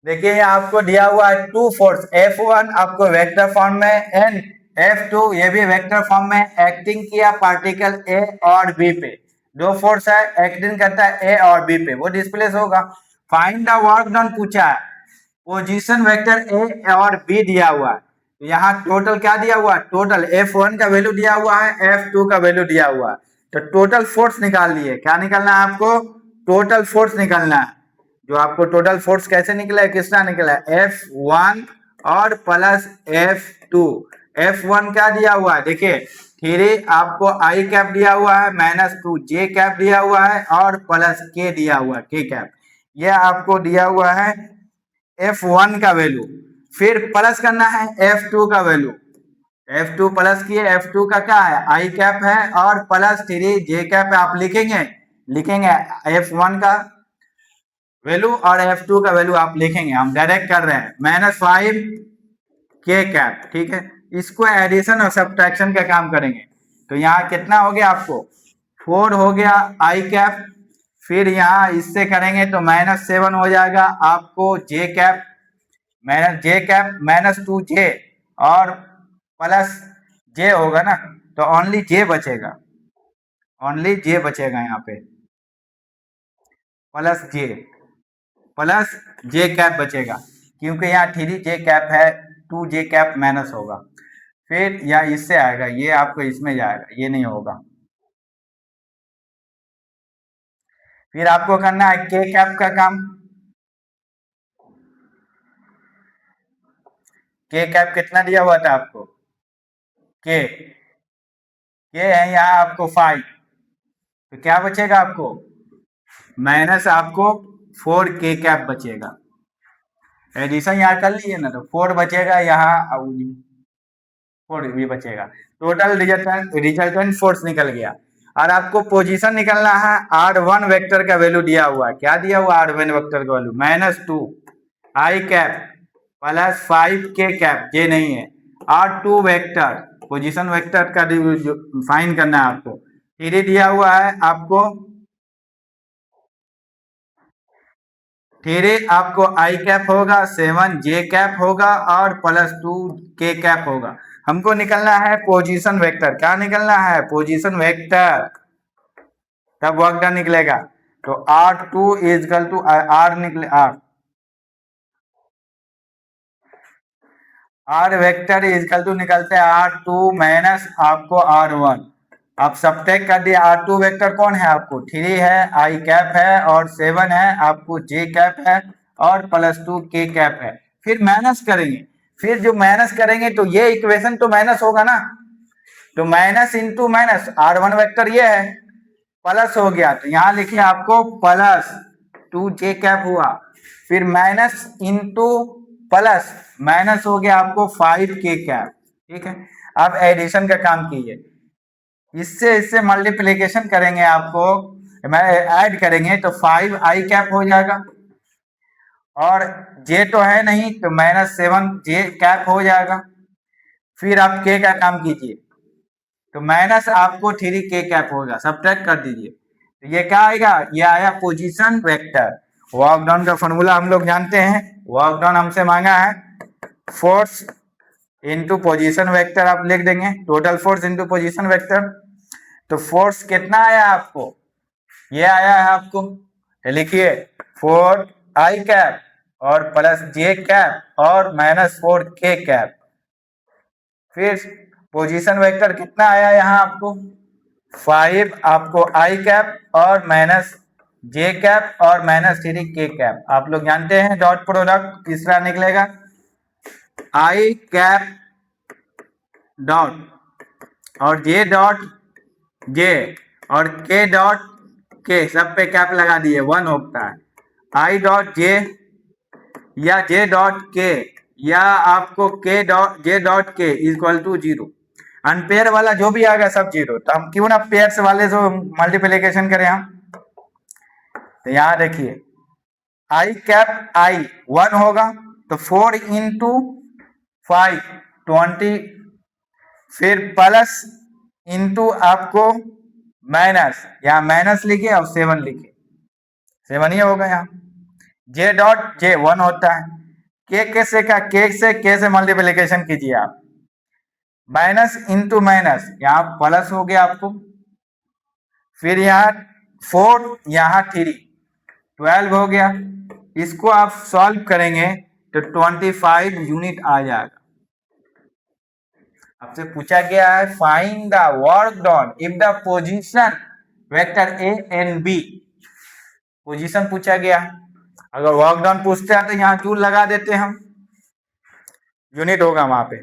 देखिए यहाँ आपको दिया हुआ है टू फोर्स, F1 आपको वेक्टर फॉर्म में एंड F2 ये भी वेक्टर फॉर्म में एक्टिंग किया पार्टिकल ए और बी पे। दो फोर्स है, एक्टिंग करता है ए और बी पे, वो डिस्प्लेस होगा। फाइंड द वर्क डन पूछा है, पोजीशन वेक्टर ए और बी दिया हुआ है। तो यहाँ टोटल क्या दिया हुआ है, टोटल F1 का वैल्यू दिया हुआ है, F2 का वैल्यू दिया हुआ है। तो टोटल फोर्स निकाल लिए, क्या निकालना है आपको, टोटल फोर्स निकालना है। जो आपको टोटल फोर्स कैसे निकला है, कितना निकला है, F1 और प्लस F2। F1 क्या दिया हुआ है, देखिए 3 आपको आई कैप दिया हुआ है, -2 जे कैप दिया हुआ है और प्लस के दिया हुआ है, के कैप। यह आपको दिया हुआ है F1 का वैल्यू। फिर प्लस करना है F2 का वैल्यू। F2 प्लस किए, F2 का क्या है, आई कैप है और प्लस 3 जे कैप है। आप लिखेंगे लिखेंगे F1 का वैल्यू और F2 का वैल्यू आप लिखेंगे, हम डायरेक्ट कर रहे हैं, -5 के कैप, ठीक है। इसको एडिशन और सब्ट्रैक्शन का काम करेंगे। तो यहाँ कितना हो गया आपको, 4 हो गया आई कैप। फिर यहाँ इससे करेंगे तो -7 हो जाएगा आपको जे कैप, -2 जे और प्लस जे होगा ना, तो ओनली जे बचेगा, ओनली जे बचेगा यहाँ पे, प्लस जे कैप बचेगा, क्योंकि यहाँ 3 जे कैप है, 2 जे कैप माइनस होगा। फिर या इससे आएगा, ये आपको इसमें जाएगा, ये नहीं होगा। फिर आपको करना है के कैप का काम। के कैप कितना दिया हुआ था आपको, के है यहाँ आपको 5, तो क्या बचेगा आपको, माइनस आपको 4 के कैप बचेगा। एडिशन यहाँ कर लिए ना, तो 4 बचेगा यहाँ, 4 भी बचेगा। टोटल रिजल्टेंट फोर्स निकल गया। और आपको पोजीशन निकलना है, R1 वेक्टर का वैल्यू दिया हुआ है, क्या दिया हुआ R1 वेक्टर का वैल्यू, -2 आई कैप प्लस 5 के कैप, ये नहीं है, R2 वेक्टर, पोजीशन वेक्टर का फाइन करना है आपको। 3 दिया हुआ है आपको, 3 आपको आई कैप होगा, 7 जे कैप होगा और +2 के कैप होगा। हमको निकलना है पोजीशन वेक्टर, क्या निकलना है, पोजीशन वेक्टर, तब वर्क डन निकलेगा। तो R2 इजकल टू R निकले, R वेक्टर इजकल टू निकलते हैं R2 माइनस आपको R1। आप सब्ट्रैक्ट कर दिए, R2 वेक्टर कौन है आपको, 3 है, आई कैप है और 7 है आपको, जे कैप है और +2 के कैप है। फिर माइनस करेंगे, फिर जो माइनस करेंगे तो ये इक्वेशन तो माइनस होगा ना, तो minus into minus, R1 vector ये है, प्लस हो गया, तो यहाँ लिखिए आपको +2 जे कैप हुआ। फिर माइनस इंटू प्लस, माइनस हो गया आपको 5 के कैप, ठीक है। अब एडिशन का काम कीजिए, इससे इससे मल्टीप्लीकेशन करेंगे, आपको मैं ऐड करेंगे तो 5 आई कैप हो जाएगा, और जे तो है नहीं तो -7 जे कैप हो जाएगा। फिर आप के का काम कीजिए, तो माइनस आपको 3 के कैप होगा, सब्ट्रैक्ट कर दीजिए, तो ये क्या आएगा, ये आया पोजीशन वेक्टर। वर्क डन का फॉर्मूला हम लोग जानते हैं, वर्क डन हमसे मांगा है फोर्स इंटू पोजीशन वेक्टर, आप लिख देंगे total force into position vector. तो फोर्स कितना आया आपको, ये आया है आपको, तो लिखिए 4 आई कैप और प्लस जे कैप और -4 के कैप। फिर पोजीशन वेक्टर कितना आया यहाँ आपको, 5 आपको आई कैप और माइनस जे कैप और -3 के कैप। आप लोग जानते हैं डॉट प्रोडक्ट तीसरा निकलेगा, आई कैप डॉट और जे डॉट जे और के डॉट के, सब पे कैप लगा दिए, 1 होता है। आई डॉट जे या जे डॉट के या आपको के डॉट जे डॉट के इक्वल टू 0। अनपेयर वाला जो भी आएगा सब 0, तो हम क्यों ना पेयर्स वाले से मल्टीप्लीकेशन करें हम। तो यहाँ देखिए आई कैप आई 1 होगा, तो 4 इंटू 5 20, फिर प्लस इंटू आपको माइनस, यहाँ माइनस लिखे और 7 लिखे, 7 ही होगा यहाँ। जे डॉट जे 1 होता है, के से मल्टीप्लीकेशन कीजिए आप, माइनस इंटू माइनस, यहाँ प्लस हो गया आपको, फिर यहाँ 4 यहाँ 3 12 हो गया। इसको आप सॉल्व करेंगे तो 25 यूनिट आ जाएगा। आपसे पूछा गया है find the work done if the position vector A and B, position पूछा गया है। अगर वर्क डन पूछते हैं तो यहाँ जूल लगा देते हैं हम, यूनिट होगा वहां पे।